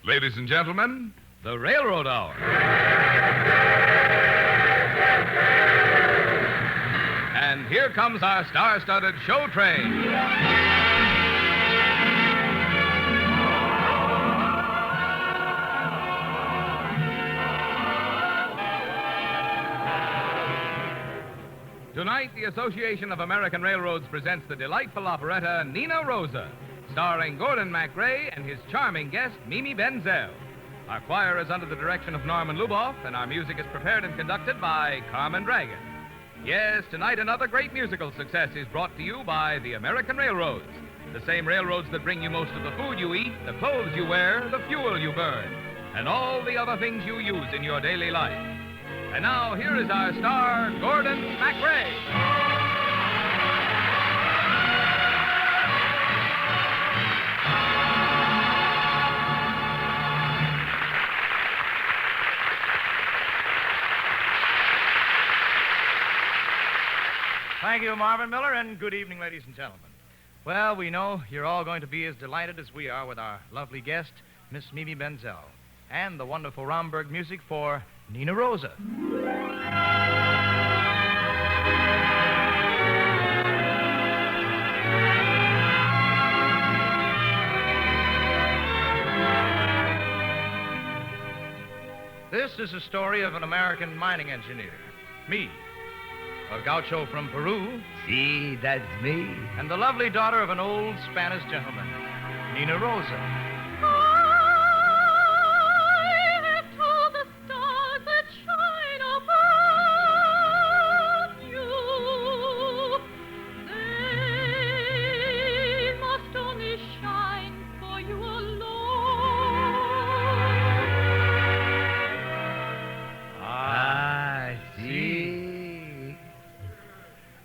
Ladies and gentlemen, the Railroad Hour. And here comes our star-studded show train. Tonight, the Association of American Railroads presents the delightful operetta Nina Rosa, starring Gordon MacRae and his charming guest, Mimi Benzel. Our choir is under the direction of Norman Luboff, and our music is prepared and conducted by Carmen Dragon. Yes, tonight another great musical success is brought to you by the American Railroads, the same railroads that bring you most of the food you eat, the clothes you wear, the fuel you burn, and all the other things you use in your daily life. And now, here is our star, Gordon MacRae. Thank you, Marvin Miller, and good evening, ladies and gentlemen. Well, we know you're all going to be as delighted as we are with our lovely guest, Miss Mimi Benzel, and the wonderful Romberg music for Nina Rosa. This is a story of an American mining engineer, me, a gaucho from Peru. See, that's me. And the lovely daughter of an old Spanish gentleman, Nina Rosa.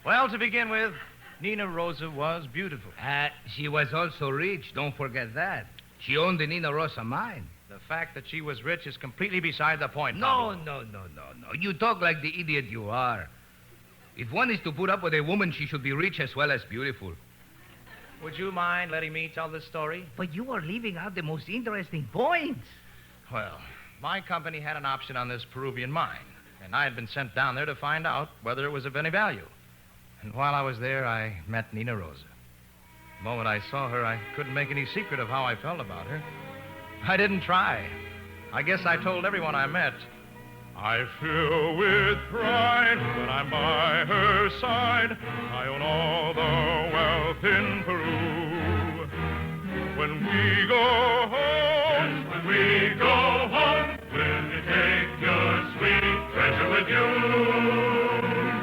Well, to begin with, Nina Rosa was beautiful. She was also rich, don't forget that. She owned the Nina Rosa mine. The fact that she was rich is completely beside the point, No. Pablo. You talk like the idiot you are. If one is to put up with a woman, she should be rich as well as beautiful. Would you mind letting me tell this story? But you are leaving out the most interesting points. Well, my company had an option on this Peruvian mine, and I had been sent down there to find out whether it was of any value. And while I was there, I met Nina Rosa. The moment I saw her, I couldn't make any secret of how I felt about her. I didn't try. I guess I told everyone I met. I fill with pride when I'm by her side. I own all the wealth in Peru. When we go home, yes, when we go home, will you take your sweet treasure with you?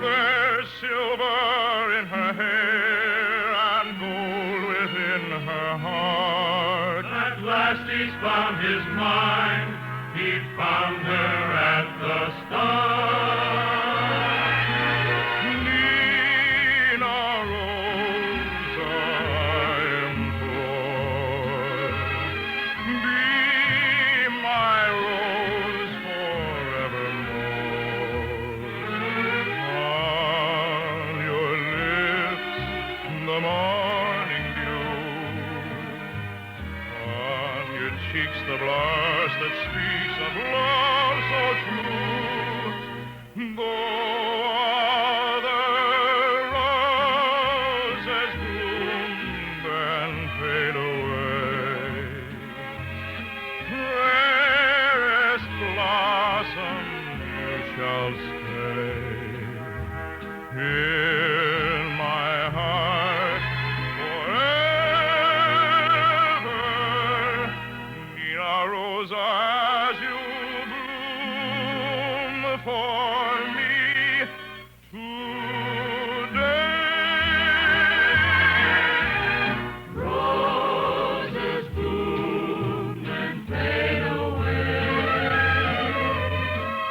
There's silver in her hair and gold within her heart. At last he's found his mind. He found her at the start. Nina Rosa, I implore, be my rose forevermore. On your lips, the morning dew. On your cheeks, the blush that speaks of love so true. Though other roses bloom and fade away, rarest blossom you shall stay in my heart forever. Nina Rosa, as you bloom for me today. Roses bloom and fade away.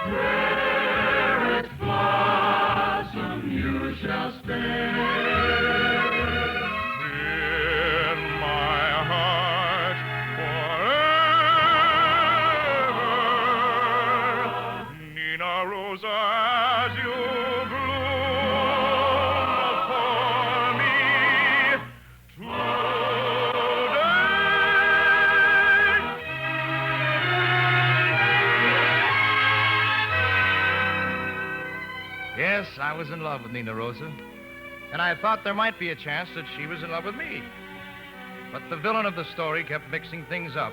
Rarest blossom you shall stay. In my heart forever. Nina Rosa, Yes, I was in love with Nina Rosa. And I thought there might be a chance that she was in love with me. But the villain of the story kept mixing things up.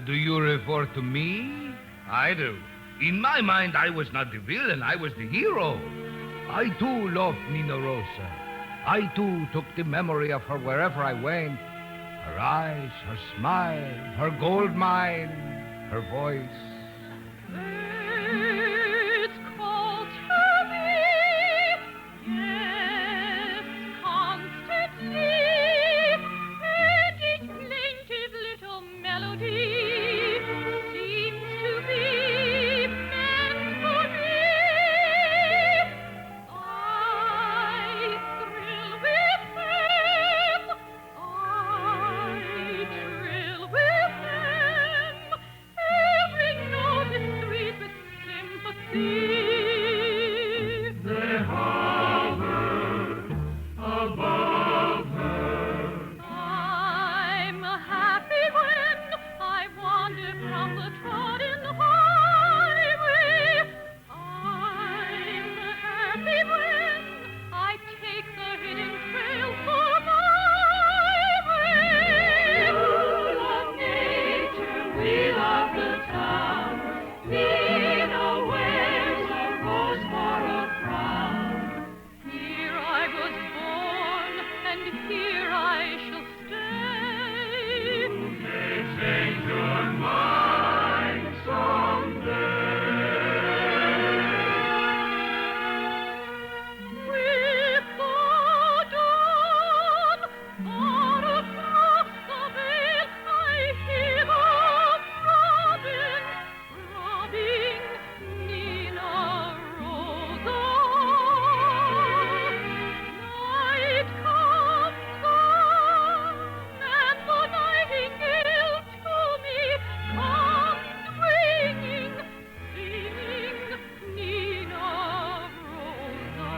Do you refer to me? I do. In my mind, I was not the villain. I was the hero. I, too, loved Nina Rosa. I, too, took the memory of her wherever I went. Her eyes, her smile, her gold mine, her voice. It's called to me, yes, constantly, and each plaintive little melody seems to be meant for me. I thrill with them, I thrill with them. Every note is sweet with sympathy. They hover above her. I'm happy when I wander from the trodden highway. I'm happy when I take the hidden trail for my way. Love nature, we love the town. Nina wears a rose for a crown. Here I was born, and here I shall stay. May change your mind someday. With the dawn, far across the vale, I hear them robbing Nina Rosa. Night comes on, and the nightingale to me comes ringing, singing Nina Rosa.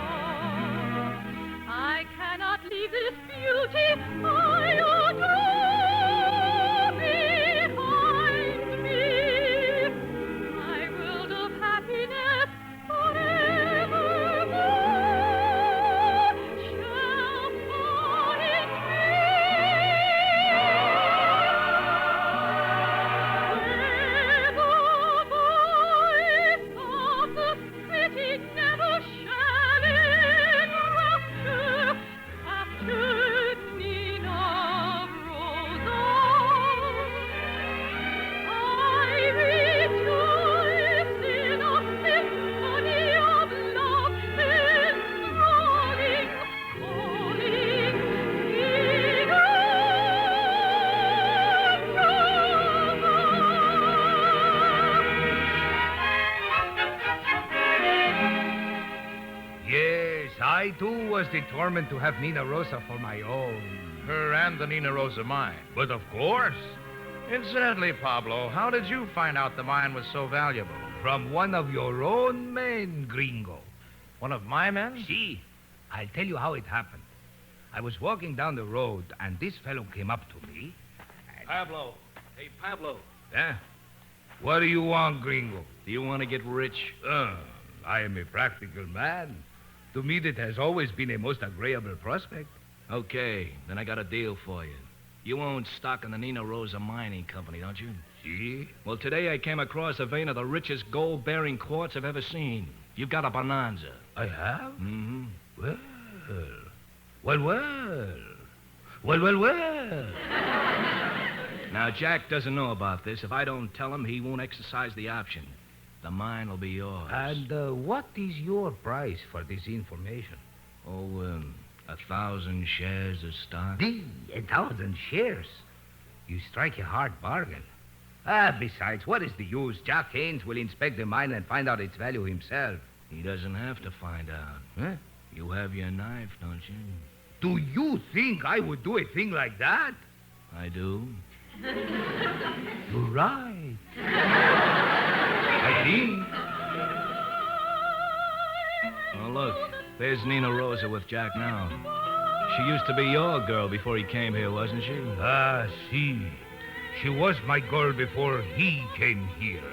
I cannot leave this beauty I adore behind me. My world of happiness forevermore shall find me. Where the voice of the city never shall in rapture capture Nina Rosa. I rejoice in a symphony of love, enthralling, calling Nina Yes, I, too, was determined to have Nina Rosa for my own. Her and the Nina Rosa mine. But of course, Incidentally, Pablo, how did you find out the mine was so valuable? from one of your own men, gringo. One of my men? See, I'll tell you how it happened. I was walking down the road, and this fellow came up to me. Pablo. Hey, Pablo. Eh? What do you want, gringo? Do you want to get rich? I am a practical man. To me, that has always been a most agreeable prospect. Okay, then I got a deal for you. You own stock in the Nina Rosa Mining Company, don't you? See? Well, today I came across a vein of the richest gold-bearing quartz I've ever seen. You've got a bonanza. I have? Mm-hmm. Well, well, well. Well, well, well. Now, Jack doesn't know about this. If I don't tell him, he won't exercise the option. The mine will be yours. And what is your price for this information? Oh, 1,000 shares of stock. 1,000 shares. You strike a hard bargain. Besides, what is the use? Jack Haynes will inspect the mine and find out its value himself. He doesn't have to find out. Huh? You have your knife, don't you? Do you think I would do a thing like that? I do. You're right. I think. Oh, look. There's Nina Rosa with Jack now. She used to be your girl before he came here, wasn't she? See. She was my girl before he came here.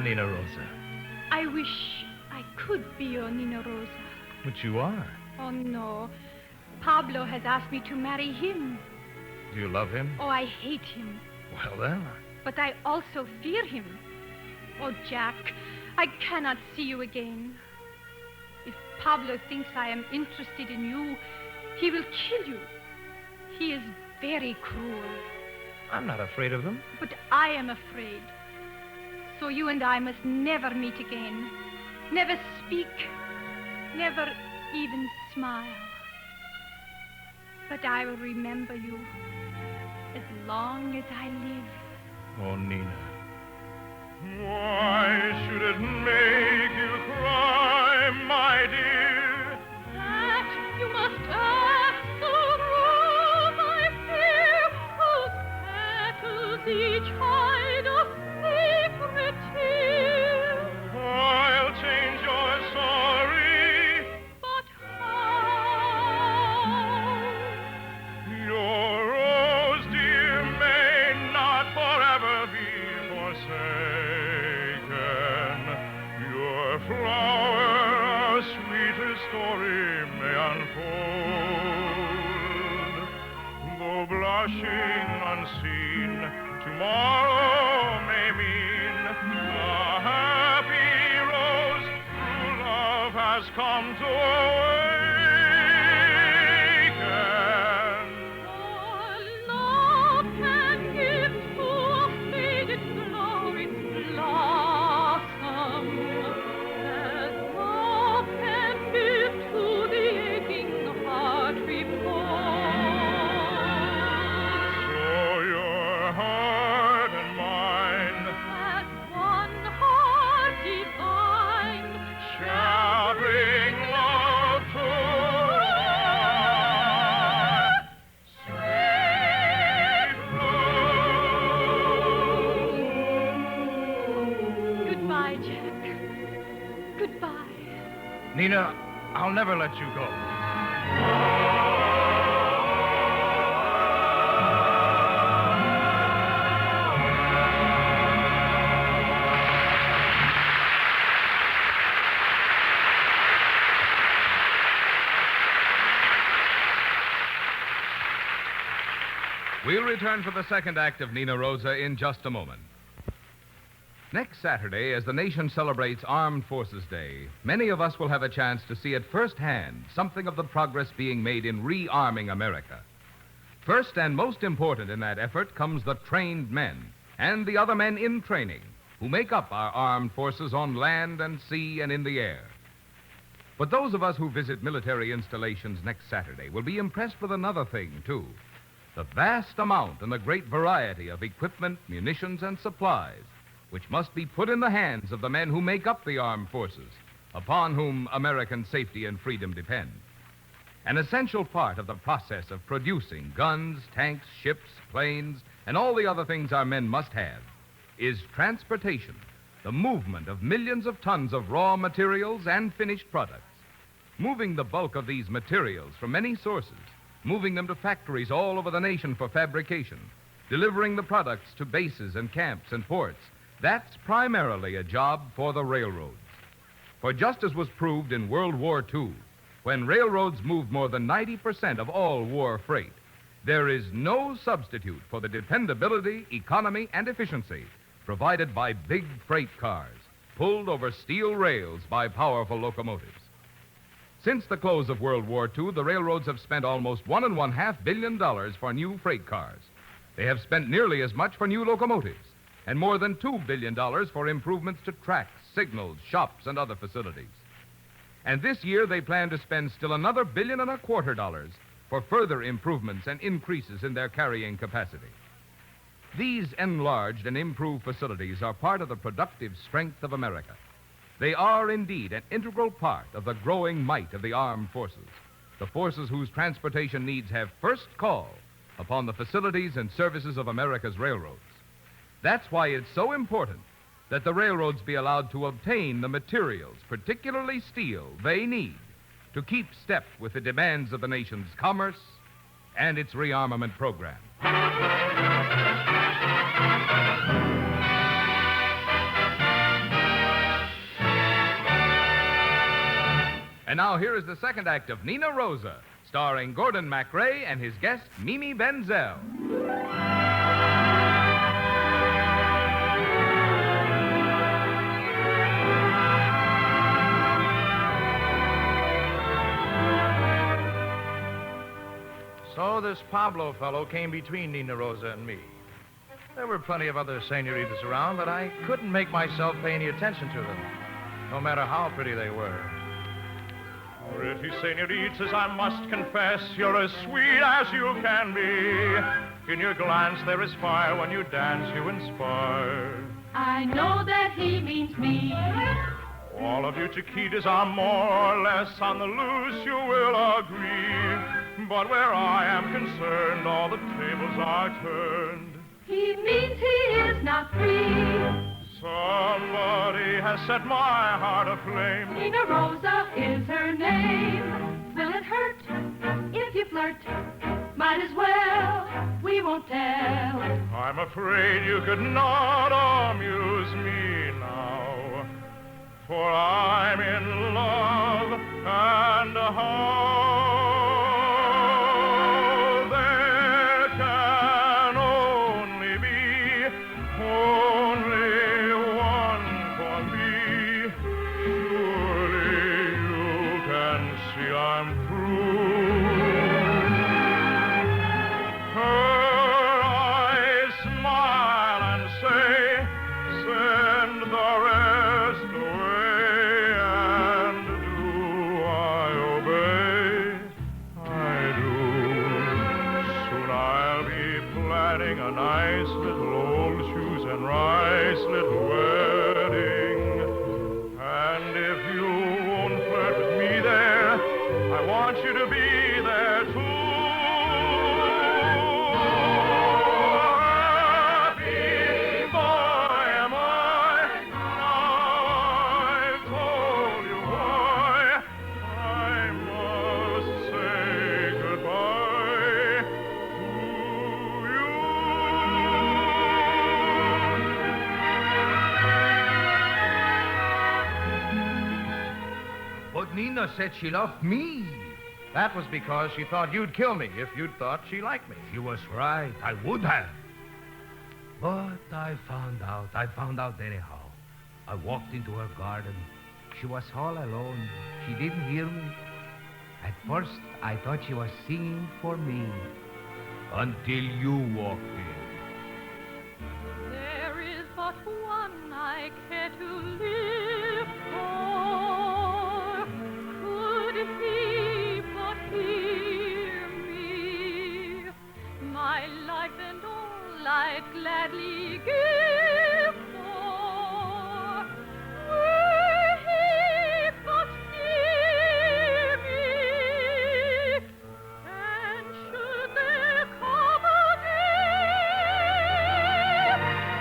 Nina Rosa. I wish I could be your Nina Rosa. But you are. Oh, no. Pablo has asked me to marry him. Do you love him? Oh, I hate him. Well, then. But I also fear him. Oh, Jack, I cannot see you again. If Pablo thinks I am interested in you, he will kill you. He is very cruel. I'm not afraid of them. But I am afraid. So you and I must never meet again. Never speak. Never even smile. But I will remember you as long as I live. Oh, Nina. Why should it make you cry, my dear? That you must ask the rose, I fear, whose petals each hide a secret tear. I'll change your sorry. But how? Your rose, dear, may not forever be forsaken. Your flower, a sweeter story may unfold. Though blushing unseen, tomorrow may mean a happy rose true love has come to awaken. For love can give to a faded flower its blossom, as love can give to the aching heart repose. So your heart and mine As one heart divine shall bring love to sweet rose. Goodbye, Jack. Goodbye. Nina, I'll never let you go. We'll return for the second act of Nina Rosa in just a moment. Next Saturday, as the nation celebrates Armed Forces Day, many of us will have a chance to see at firsthand something of the progress being made in rearming America. First and most important in that effort comes the trained men and the other men in training who make up our armed forces on land and sea and in the air. But those of us who visit military installations next Saturday will be impressed with another thing, too. The vast amount and the great variety of equipment, munitions, and supplies which must be put in the hands of the men who make up the armed forces, upon whom American safety and freedom depend. An essential part of the process of producing guns, tanks, ships, planes, and all the other things our men must have is transportation, the movement of millions of tons of raw materials and finished products. Moving the bulk of these materials from many sources, moving them to factories all over the nation for fabrication, delivering the products to bases and camps and ports, that's primarily a job for the railroads. For just as was proved in World War II, when railroads moved more than 90% of all war freight, there is no substitute for the dependability, economy, and efficiency provided by big freight cars, pulled over steel rails by powerful locomotives. Since the close of World War II, the railroads have spent almost $1.5 billion for new freight cars. They have spent nearly as much for new locomotives, and more than $2 billion for improvements to tracks, signals, shops, and other facilities. And this year they plan to spend still another $1.25 billion for further improvements and increases in their carrying capacity. These enlarged and improved facilities are part of the productive strength of America. They are indeed an integral part of the growing might of the armed forces, the forces whose transportation needs have first call upon the facilities and services of America's railroads. That's why it's so important that the railroads be allowed to obtain the materials, particularly steel, they need to keep step with the demands of the nation's commerce and its rearmament program. And now here is the second act of Nina Rosa, starring Gordon MacRae and his guest, Mimi Benzel. So this Pablo fellow came between Nina Rosa and me. There were plenty of other senoritas around, but I couldn't make myself pay any attention to them, no matter how pretty they were. Pretty senoritas, I must confess, you're as sweet as you can be. In your glance there is fire, when you dance you inspire. I know that he means me. All of you Chiquitas are more or less on the loose, you will agree. But where I am concerned, all the tables are turned. He means he is not free. Somebody has set my heart aflame. Nina Rosa is her name. Will it hurt if you flirt? Might as well, we won't tell. I'm afraid you could not amuse me now, for I'm in love, and how there can only be only one for me. Surely you can see I'm through. Her eyes smile and say, send the rest away. And do I obey? I do. Soon I'll be planning a nice little old shoes and rice little wedding. And if you won't flirt with me there, I want you to be there too. Happy boy am I. I've told you why. I must say goodbye to you. But Nina said she loved me. That was because she thought you'd kill me if you'd thought she liked me. She was right. I would have. But I found out anyhow. I walked into her garden. She was all alone. She didn't hear me. At first, I thought she was singing for me. Until you walked in. There is but one I care to live for. Could he but hear me, my life and all I'd gladly give for. Were he but near me, and should there come a day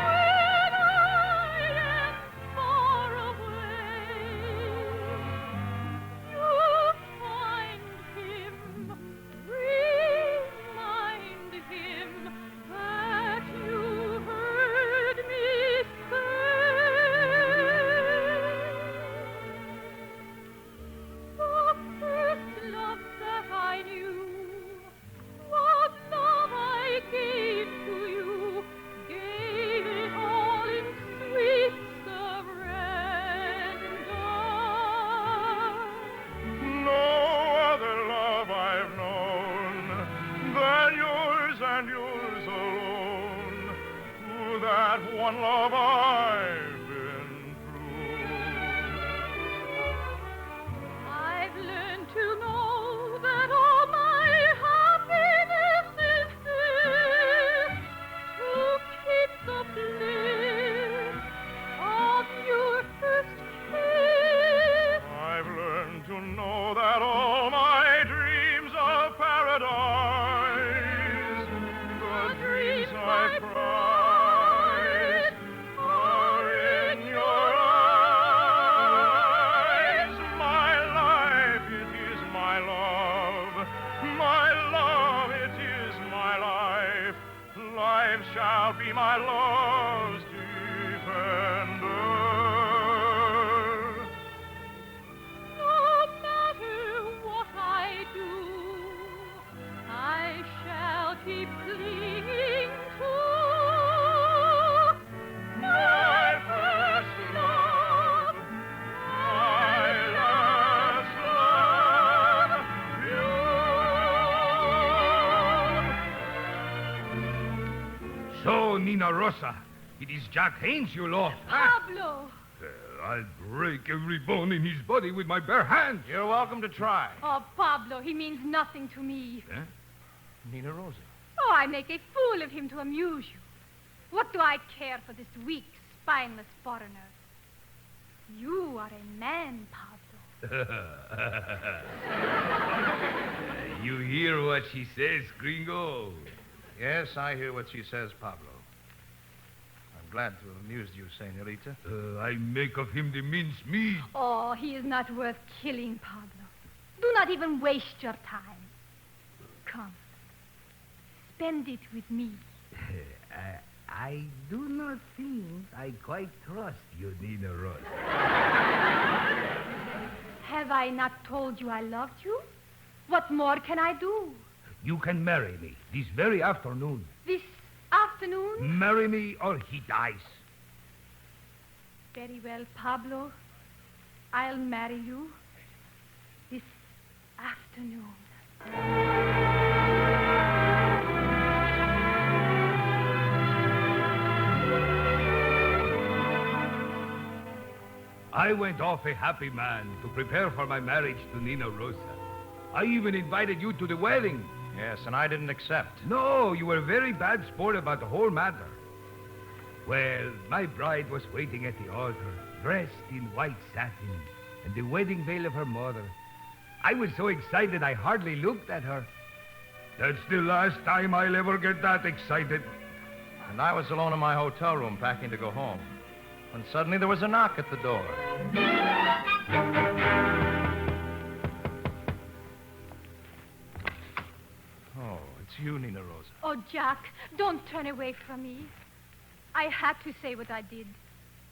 when I am far away, you'll find him, remind him that you heard me say. The first love that I knew was love I gave to you, gave it all in sweet surrender. No other love I've known than yours and yours alone. To that one love I've been true. I've learned to know that all my happiness is this, to keep the bliss of your first kiss. I've learned to know that all my dreams of paradise, the dreams I prize, are in your eyes. My life, it is my love. My love, it is my life. Life shall be my love's defender. No matter keep clinging to My first love, my last love, you. So, Nina Rosa, it is Jack Haynes you love. Pablo. I'll break every bone in his body with my bare hands. You're welcome to try. Oh, Pablo, he means nothing to me. Nina Rosa. Oh, I make a fool of him to amuse you. What do I care for this weak, spineless foreigner? You are a man, Pablo. You hear what she says, Gringo? Yes, I hear what she says, Pablo. I'm glad to have amused you, senorita. I make of him the mincemeat. Oh, he is not worth killing, Pablo. Do not even waste your time. Come. Spend it with me. I do not think I quite trust you, Nina Rosa. Have I not told you I loved you? What more can I do? You can marry me this very afternoon. This afternoon? Marry me or he dies. Very well, Pablo. I'll marry you this afternoon. I went off a happy man to prepare for my marriage to Nina Rosa. I even invited you to the wedding. Yes, and I didn't accept. No, you were a very bad sport about the whole matter. Well, my bride was waiting at the altar, dressed in white satin and the wedding veil of her mother. I was so excited I hardly looked at her. That's the last time I'll ever get that excited. And I was alone in my hotel room packing to go home. When suddenly there was a knock at the door. Oh, it's you, Nina Rosa. Oh, Jack, don't turn away from me. I had to say what I did.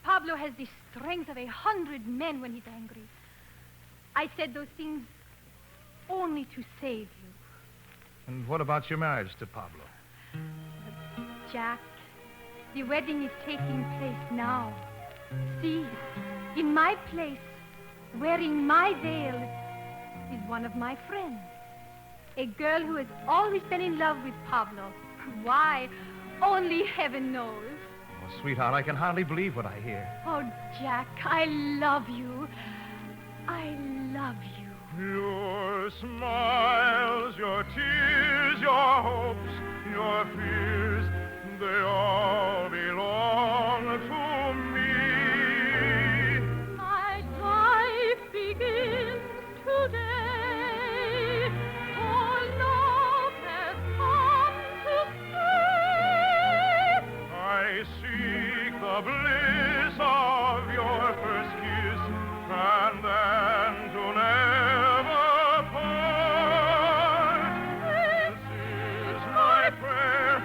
Pablo has the strength of 100 men when he's angry. I said those things only to save you. And what about your marriage to Pablo? Jack, the wedding is taking place now. See, in my place, wearing my veil, is one of my friends. A girl who has always been in love with Pablo. Why? Only heaven knows. Oh, sweetheart, I can hardly believe what I hear. Oh, Jack, I love you. I love you. Your smiles, your tears, your hopes, your fears, they all belong to me. My life begins today. Oh, love has come to stay. I seek the bliss of your first kiss, and then to never part. This is my prayer.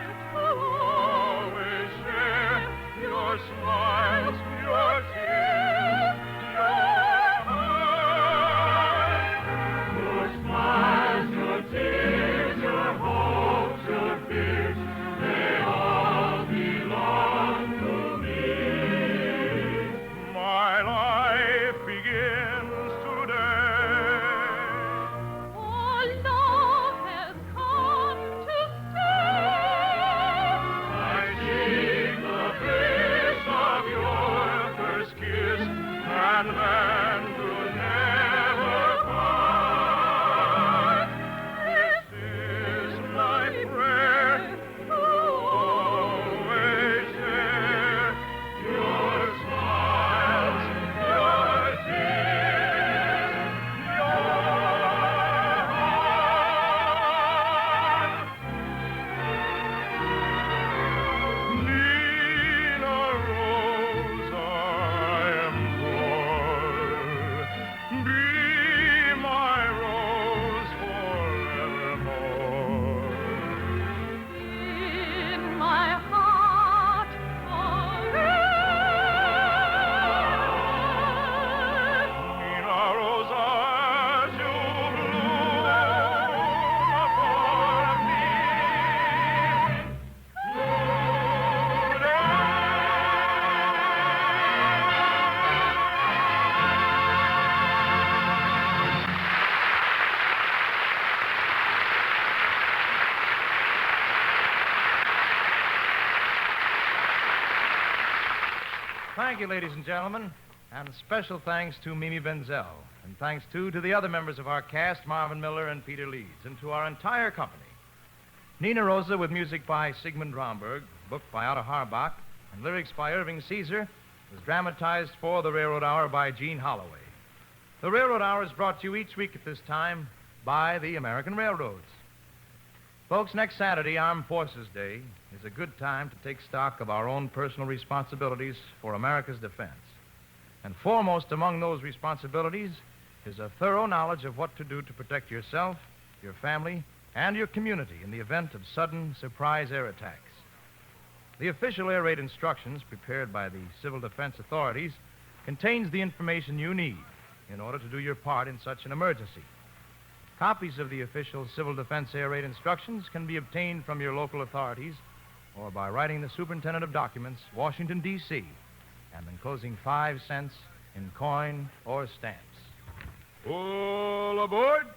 Thank you, ladies and gentlemen. And special thanks to Mimi Benzel. And thanks, too, to the other members of our cast, Marvin Miller and Peter Leeds, and to our entire company. Nina Rosa, with music by Sigmund Romberg, book by Otto Harbach, and lyrics by Irving Caesar, was dramatized for the Railroad Hour by Gene Holloway. The Railroad Hour is brought to you each week at this time by the American Railroads. Folks, next Saturday, Armed Forces Day, is a good time to take stock of our own personal responsibilities for America's defense. And foremost among those responsibilities is a thorough knowledge of what to do to protect yourself, your family, and your community in the event of sudden surprise air attacks. The official air raid instructions prepared by the civil defense authorities contains the information you need in order to do your part in such an emergency. Copies of the official civil defense air raid instructions can be obtained from your local authorities or by writing the Superintendent of Documents, Washington, D.C., and enclosing 5 cents in coin or stamps. All aboard?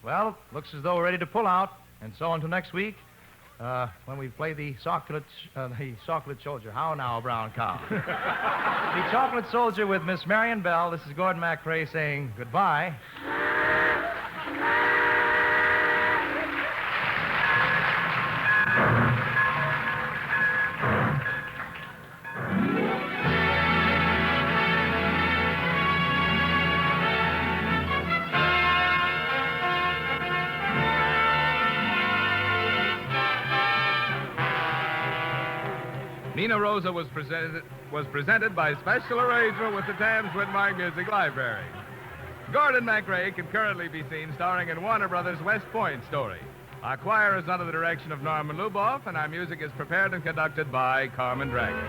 Well, looks as though we're ready to pull out, and so until next week, when we play the chocolate soldier. How now, brown cow? The chocolate soldier with Miss Marion Bell. This is Gordon MacRae saying goodbye. Nina Rosa was presented by special arrangement with the Thames Whitmark Music Library. Gordon MacRae can currently be seen starring in Warner Brothers' West Point story. Our choir is under the direction of Norman Luboff, and our music is prepared and conducted by Carmen Dragon.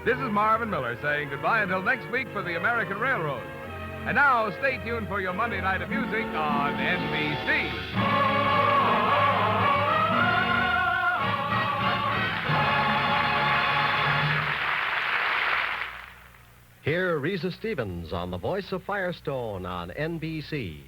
This is Marvin Miller saying goodbye until next week for the American Railroads. And now, stay tuned for your Monday night of music on NBC. Hear Risa Stevens on The Voice of Firestone on NBC.